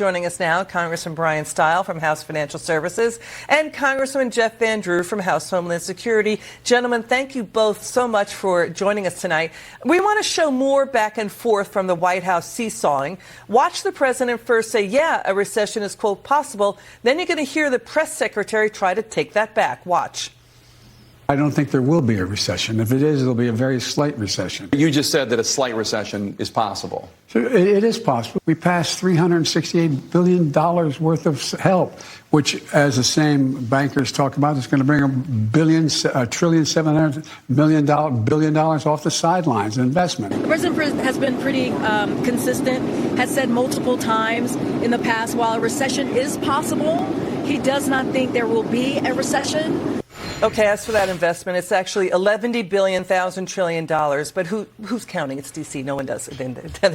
Joining us now, Congressman Bryan Steil from House Financial Services and Congressman Jeff Van Drew from House Homeland Security. Gentlemen, thank you both so much for joining us tonight. We want to show more back and forth from the White House seesawing. Watch the president first say, yeah, a recession is, quote, possible. Then you're going to hear the press secretary try to take that back. Watch. I don't think there will be a recession. If it is, it'll be a very slight recession. You just said that a slight recession is possible. So it is possible. We passed $368 billion worth of help, which, as the same bankers talk about, is going to bring $1.7 billion off the sidelines in investment. The president has been pretty consistent, has said multiple times in the past, while a recession is possible, he does not think there will be a recession. Okay, as for that investment, it's actually $11 billion, $1,000 trillion. But who's counting? It's D.C. No one does it.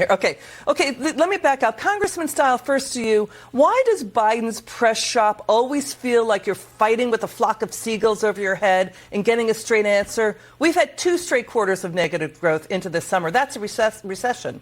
Okay, let me back up. Congressman Steil, first to you. Why does Biden's press shop always feel like you're fighting with a flock of seagulls over your head and getting a straight answer? We've had 2 straight quarters of negative growth into the summer. That's a recession.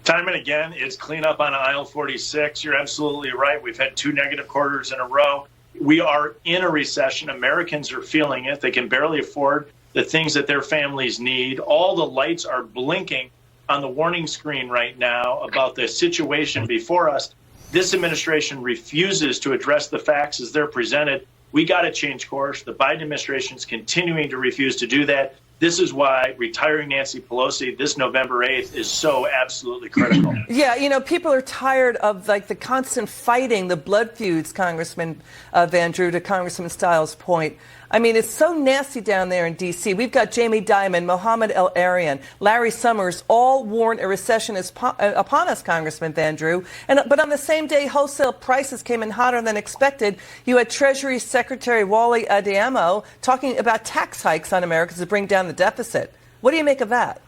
Time and again, it's cleanup on aisle 46. You're absolutely right. We've had 2 negative quarters in a row. We are in a recession. Americans are feeling it. They can barely afford the things that their families need. All the lights are blinking on the warning screen right now about the situation before us. This administration refuses to address the facts as they're presented. We got to change course. The Biden administration is continuing to refuse to do that. This is why retiring Nancy Pelosi this November 8th is so absolutely critical. Yeah, you know, people are tired of like the constant fighting, the blood feuds, Congressman Van Drew, to Congressman Steil's point. I mean, it's so nasty down there in D.C. We've got Jamie Dimon, Mohammed El-Arian, Larry Summers, all warned a recession is upon us, Congressman Van Drew. But on the same day, wholesale prices came in hotter than expected. You had Treasury Secretary Wally Adeyemo talking about tax hikes on Americans to bring down the deficit. What do you make of that?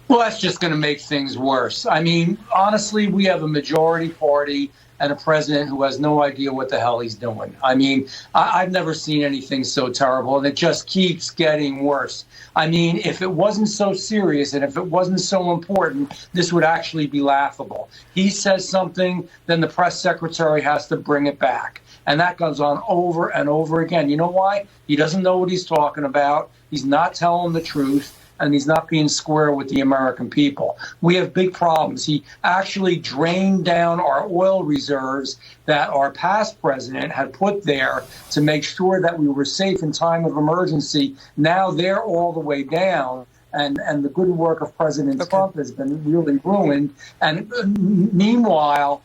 Well, that's just going to make things worse. I mean, honestly, we have a majority party and a president who has no idea what the hell he's doing. I mean, I've never seen anything so terrible, and it just keeps getting worse. I mean, if it wasn't so serious and if it wasn't so important, this would actually be laughable. He says something, then the press secretary has to bring it back. And that goes on over and over again. You know why? He doesn't know what he's talking about. He's not telling the truth. And he's not being square with the American people. We have big problems. He actually drained down our oil reserves that our past president had put there to make sure that we were safe in time of emergency. Now they're all the way down. And the good work of President Trump has been really ruined. And meanwhile,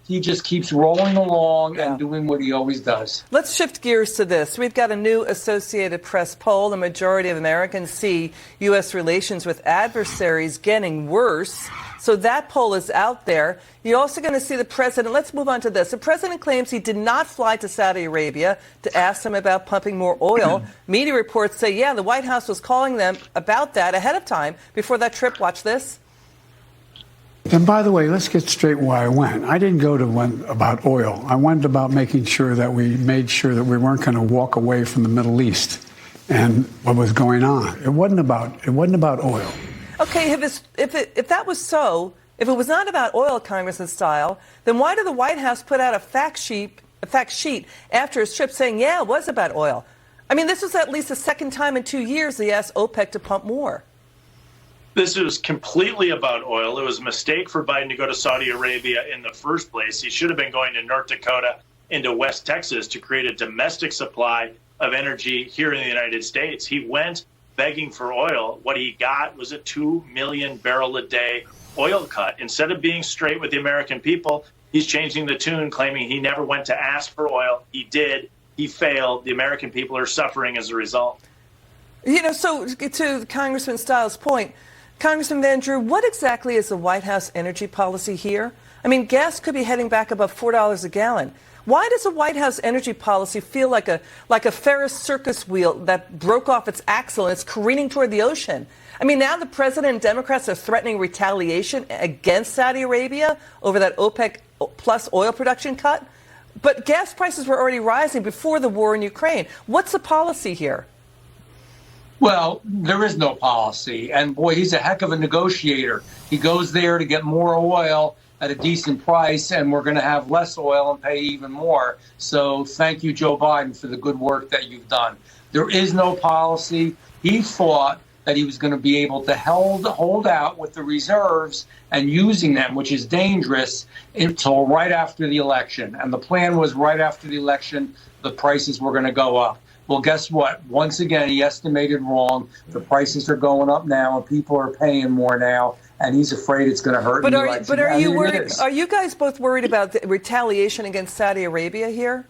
he just keeps rolling along and doing what he always does. Let's shift gears to this. We've got a new Associated Press poll. The majority of Americans see U.S. relations with adversaries getting worse. So that poll is out there. You're also going to see the president. Let's move on to this. The president claims he did not fly to Saudi Arabia to ask them about pumping more oil. Media reports say, yeah, the White House was calling them about that ahead of time before that trip. Watch this. And by the way, let's get straight why I went. I didn't go to one about oil. I went about making sure that we made sure that we weren't going to walk away from the Middle East and what was going on. It wasn't about oil. Okay, if that was so, if it was not about oil, Congressman Steil, then why did the White House put out a fact sheet after his trip saying, yeah, it was about oil? I mean, this was at least the second time in 2 years they asked OPEC to pump more. This was completely about oil. It was a mistake for Biden to go to Saudi Arabia in the first place. He should have been going to North Dakota into West Texas to create a domestic supply of energy here in the United States. He went begging for oil. What he got was a 2 million barrel a day oil cut. Instead of being straight with the American people, he's changing the tune, claiming he never went to ask for oil. He did. He failed. The American people are suffering as a result. You know, so to Congressman Steil's point, Congressman Van Drew, what exactly is the White House energy policy here? I mean, gas could be heading back above $4 a gallon. Why does the White House energy policy feel like a Ferris circus wheel that broke off its axle and it's careening toward the ocean? I mean, now the president and Democrats are threatening retaliation against Saudi Arabia over that OPEC plus oil production cut. But gas prices were already rising before the war in Ukraine. What's the policy here? Well, there is no policy. And boy, he's a heck of a negotiator. He goes there to get more oil at a decent price, and we're going to have less oil and pay even more. So thank you, Joe Biden, for the good work that you've done. There is no policy. He thought that he was going to be able to hold out with the reserves and using them, which is dangerous, until right after the election. And the plan was right after the election, the prices were going to go up. Well, guess what? Once again, he estimated wrong. The prices are going up now, and people are paying more now, and he's afraid it's going to hurt. But are you worried? Are you guys both worried about the retaliation against Saudi Arabia here?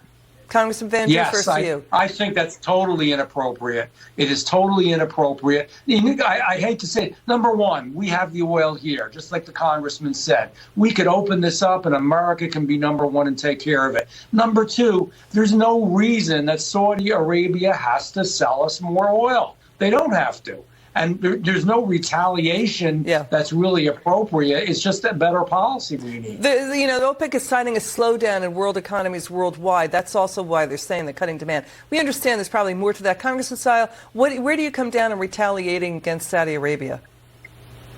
Congressman Van Drew, first to you. I think that's totally inappropriate. It is totally inappropriate. I hate to say it. Number one, we have the oil here, just like the congressman said. We could open this up and America can be number one and take care of it. Number two, there's no reason that Saudi Arabia has to sell us more oil. They don't have to. And there's no retaliation that's really appropriate. It's just a better policy we need. The OPEC is citing a slowdown in world economies worldwide. That's also why they're saying they're cutting demand. We understand there's probably more to that. Congressman Steil, where do you come down on retaliating against Saudi Arabia?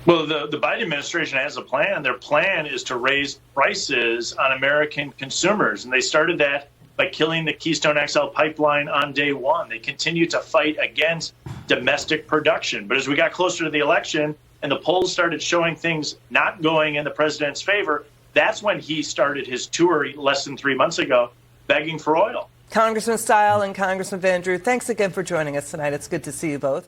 Well, the Biden administration has a plan. Their plan is to raise prices on American consumers, and they started that by killing the Keystone XL pipeline on day one. They continue to fight against domestic production. But as we got closer to the election and the polls started showing things not going in the president's favor, that's when he started his tour less than 3 months ago, begging for oil. Congressman Steil and Congressman Van Drew, thanks again for joining us tonight. It's good to see you both.